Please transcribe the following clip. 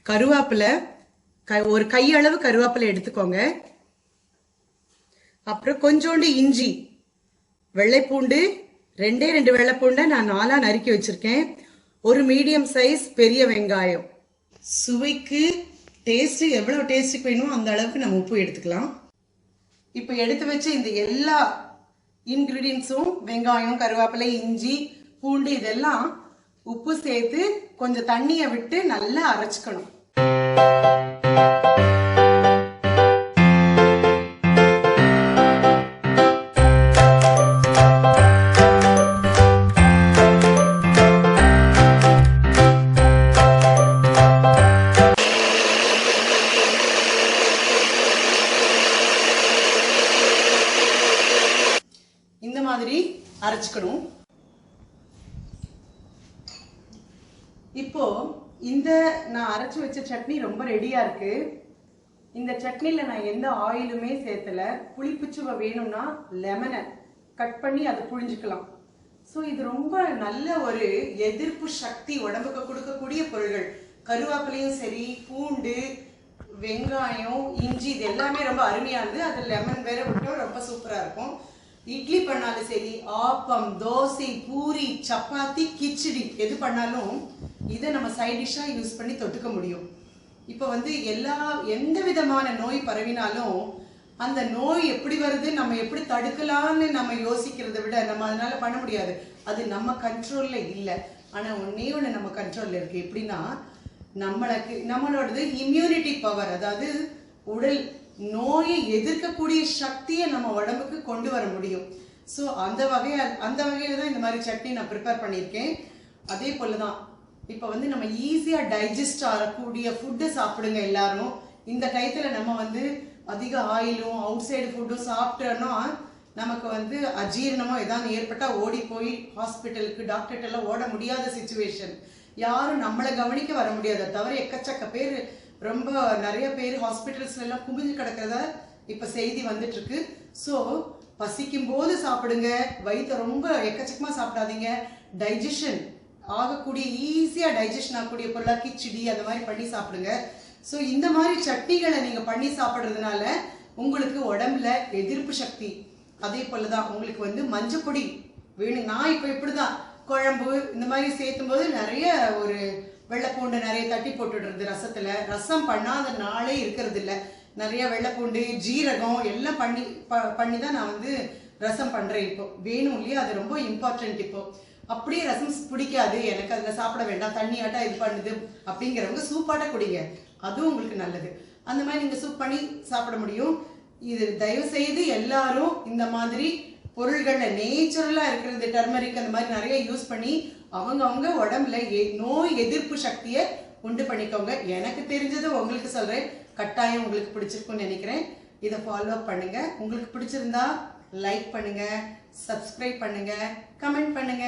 கருவேப்பிலை ஒரு கையளவு கருவேப்பிலை எடுத்துக்கோங்க. அப்புறம் கொஞ்சோண்டு இஞ்சி, வெள்ளைப்பூண்டு, 2 வெள்ளைப்பூண்டை நான் 4 நறுக்கி வச்சிருக்கேன். ஒரு மீடியம் சைஸ் பெரிய வெங்காயம். சுவைக்கு டேஸ்ட் எவ்வளவு டேஸ்ட்டுக்கு வேணுமோ அந்த அளவுக்கு நம்ம உப்பு எடுத்துக்கலாம். இப்போ எடுத்து வச்சு இந்த எல்லா இன்கிரீடியன்ஸும் வெங்காயம், கருவேப்பிலை, இஞ்சி, பூண்டு இதெல்லாம் உப்பு சேர்த்து கொஞ்சம் தண்ணியை விட்டு நல்லா அரைச்சுக்கணும். இந்த மாதிரி அரைச்சுக்கணும். இப்போ இந்த நான் அரைச்சு வச்ச சட்னி ரொம்ப ரெடியா இருக்கு. இந்த சட்னில நான் எந்த ஆயிலுமே சேர்த்தல. புளிப்புச்சுவை வேணும்னா லெமனை கட் பண்ணி அதை புழிஞ்சுக்கலாம். ஸோ இது ரொம்ப நல்ல ஒரு எதிர்ப்பு சக்தி உடம்புக்கு கொடுக்கக்கூடிய பொருள்கள். கருவேப்பிலையும் சரி, பூண்டு, வெங்காயம், இஞ்சி இது எல்லாமே ரொம்ப அருமையானது. அது லெமன் வேற விட்டோம், ரொம்ப சூப்பரா இருக்கும். இட்லி பண்ணாலும் சரி, ஆப்பம், தோசை, பூரி, சப்பாத்தி, கிச்சடி எது பண்ணாலும் இதை நம்ம சைட் டிஷ்ஷா யூஸ் பண்ணி தொட்டுக்க முடியும். இப்போ எந்த விதமான நோய் பரவினாலும் அந்த நோய் எப்படி வருது, நம்ம எப்படி தடுக்கலாம்னு நம்ம யோசிக்கிறத விட நம்ம அதனால பண்ண முடியாது. அது நம்ம கண்ட்ரோல்ல இல்லை. ஆனா ஒண்ணு நம்ம கண்ட்ரோல்ல இருக்கு. எப்படின்னா நம்மளோடது இம்யூனிட்டி பவர், அதாவது உடல் நோயை எதிர்க்கக்கூடிய சக்தியை நம்ம உடம்புக்கு கொண்டு வர முடியும். ஸோ அந்த வகையில தான் இந்த மாதிரி சட்னி நான் ப்ரிப்பேர் பண்ணியிருக்கேன். அதே போலதான் இப்போ நம்ம ஈஸியா டைஜஸ்ட் ஆகக்கூடிய ஃபுட்டு சாப்பிடுங்க எல்லாரும். இந்த டயத்துல நம்ம அதிக ஆயிலும் அவுட் சைடு ஃபுட்டும் சாப்பிட்டோம்னா நமக்கு அஜீரணமோ ஏதாவது ஏற்பட்டா ஓடி போய் ஹாஸ்பிட்டலுக்கு டாக்டர்கிட்ட எல்லாம் ஓட முடியாத சிச்சுவேஷன். யாரும் நம்மளை கவனிக்க வர முடியாத தவிர எக்கச்சக்க பேர், ரொம்ப நிறைய பேர் ஹாஸ்பிட்டல்ஸ்ல எல்லாம் குமிஞ்சு கிடக்கிறத இப்ப செய்தி வந்துட்டு இருக்கு. ஸோ பசிக்கும் போது சாப்பிடுங்க, வயிற்ற ரொம்ப எக்கச்சக்கமா சாப்பிடாதீங்க. டைஜஷன் ஆகக்கூடிய, ஈஸியா டைஜஷன் ஆகக்கூடிய பொருளா கிச்சடி அந்த மாதிரி பண்ணி சாப்பிடுங்க. ஸோ இந்த மாதிரி சட்னிகளை நீங்க பண்ணி சாப்பிடுறதுனால உங்களுக்கு உடம்புல எதிர்ப்பு சக்தி, அதே போலதான் உங்களுக்கு மஞ்சப்பொடி வேணும். நான் இப்ப இப்படிதான் குழம்பு இந்த மாதிரி சேர்த்தும் போது நிறைய ஒரு வெள்ளைப்பூண்டு நிறைய தட்டி போட்டுடுறது ரசத்துல. ரசம் பண்ணாத நாளே இருக்கிறது இல்லை. நிறைய வெள்ளைப்பூண்டு, ஜீரகம் எல்லாம் பண்ணி தான் நான் ரசம் பண்றேன். இப்போ வேணும் இல்லையா, அது ரொம்ப இம்பார்ட்டன்ட். இப்போ அப்படியே ரசம் பிடிக்காது எனக்கு, அதுல சாப்பிட வேண்டாம், தண்ணி ஆட்டா இது பண்ணுது அப்படிங்கிறவங்க சூப்பாட்ட குடிங்க, அதுவும் உங்களுக்கு நல்லது. அந்த மாதிரி நீங்க சூப் பண்ணி சாப்பிட முடியும். இது தயவு செய்து எல்லாரும் இந்த மாதிரி பொருள்கள்ல நேச்சுரலா இருக்கிறது, டர்மரிக் அந்த மாதிரி நிறைய யூஸ் பண்ணி அவங்க உடம்புல நோய் எதிர்ப்பு சக்தியை உண்டு பண்ணிக்கோங்க. எனக்கு தெரிஞ்சது உங்களுக்கு சொல்றேன், கட்டாயம் உங்களுக்கு பிடிச்சிருக்கும்னு நினைக்கிறேன். இதை ஃபாலோ பண்ணுங்க. உங்களுக்கு பிடிச்சிருந்தா லைக் பண்ணுங்க, சப்ஸ்கிரைப் பண்ணுங்க, கமெண்ட் பண்ணுங்க.